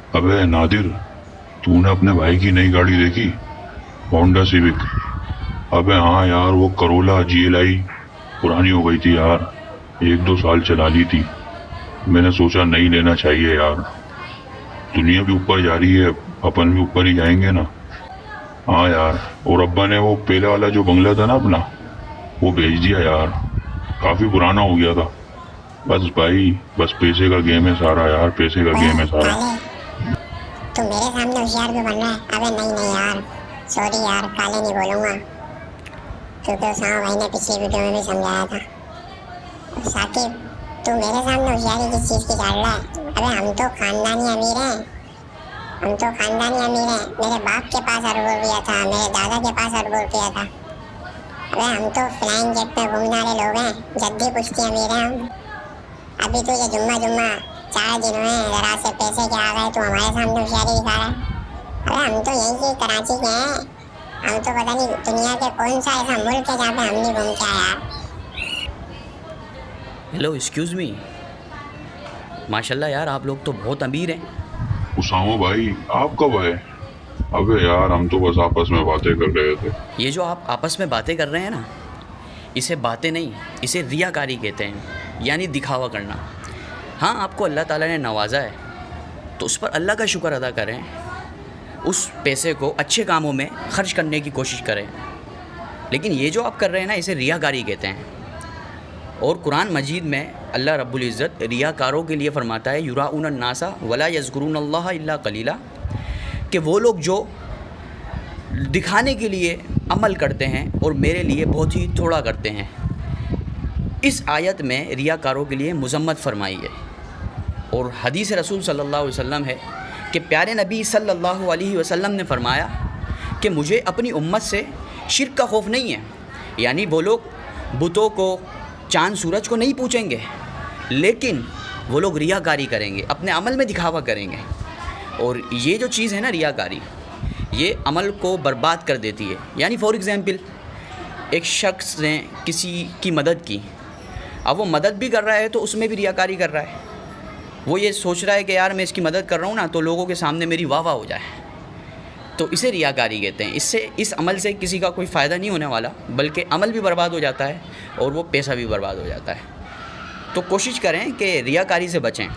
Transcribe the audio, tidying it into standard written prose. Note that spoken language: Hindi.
अबे नादिर, तूने अपने भाई की नई गाड़ी देखी? Honda civic. अबे हाँ यार, वो करोला GLI पुरानी हो गई थी यार। 1-2 साल चला ली थी। मैंने सोचा नई लेना चाहिए यार। दुनिया भी ऊपर जा रही है, अपन भी ऊपर ही जाएंगे ना। हाँ यार। और अब्बा ने वो पहले वाला जो बंगला था ना अपना, वो बेच दिया यार। काफी पुराना हो गया था। बस भाई, बस पैसे का गेम है सारा यार, पैसे का गेम है सारा। तू मेरे सामने होशियार भी बन रहा है। अबे नहीं नहीं यार, सॉरी यार, काले नहीं बोलूंगा, क्योंकि उसामा भाई ने पिछली वीडियो में भी समझाया था। और साकिब, तू मेरे सामने होशियारी किस चीज़ की काट रहा है? अबे हम तो खानदानी अमीर हैं, हम तो खानदानी अमीर हैं। मेरे बाप के पास अरबों रुपया था, मेरे दादा के पास अरबों रुपया था। अबे हम तो फ्लाइंग जेट पे घूमने वाले लोग हैं, जद्दी पुश्ती अमीर हैं हम। अभी तो ये जुम्मा जुम्मा 4 दिन हुए हैं, जरा से पैसे के आ गए तो हमारे सामने होशियारी दिखा रहा है। अरे हम तो यहीं के कराची के हैं, हम तो पता नहीं दुनिया के कौन सा ऐसा मुल्क है जहाँ पे हम नहीं घूम के आया। Hello, excuse me. माशाल्लाह यार, आप लोग तो बहुत अमीर हैं। उसामा भाई, आप कब आए? अबे यार, हम तो बस आपस में बातें कर रहे थे। ये जो आप आपस में बातें कर रहे हैं ना, इसे बातें नहीं, इसे रियाकारी कहते हैं, यानी दिखावा करना। हाँ, आपको अल्लाह ताला ने नवाजा है तो उस पर अल्लाह का शुक्र अदा करें, उस पैसे को अच्छे कामों में खर्च करने की कोशिश करें। लेकिन ये जो आप कर रहे हैं ना, इसे रियाकारी कहते हैं। और कुरान मजीद में अल्लाह रब्बुल इज़्ज़त रियाकारों के लिए फरमाता है, युराउन अन्नासा वला यज़कुरून अल्लाह इल्ला कलीला, कि वो लोग जो दिखाने के लिए अमल करते हैं और मेरे लिए बहुत ही थोड़ा करते हैं। इस आयत में रियाकारों के लिए मज़म्मत फरमाई है। और हदीस रसूल सल्लल्लाहु अलैहि वसल्लम है कि प्यारे नबी सल्लल्लाहु अलैहि वसल्लम ने फरमाया कि मुझे अपनी उम्मत से शिर्क का खौफ नहीं है। यानी वो लोग बुतों को, चाँद सूरज को नहीं पूछेंगे, लेकिन वो लोग रियाकारी करेंगे, अपने अमल में दिखावा करेंगे। और ये जो चीज़ है ना, रियाकारी, ये अमल को बर्बाद कर देती है। यानी फॉर एग्ज़ाम्पल, एक शख्स ने किसी की मदद की, अब वो मदद भी कर रहा है तो उसमें भी रियाकारी कर रहा है। वो ये सोच रहा है कि यार मैं इसकी मदद कर रहा हूँ ना, तो लोगों के सामने मेरी वाह वाह हो जाए, तो इसे रियाकारी कहते हैं। इससे, इस अमल से किसी का कोई फ़ायदा नहीं होने वाला, बल्कि अमल भी बर्बाद हो जाता है और वो पैसा भी बर्बाद हो जाता है। तो कोशिश करें कि रियाकारी से बचें।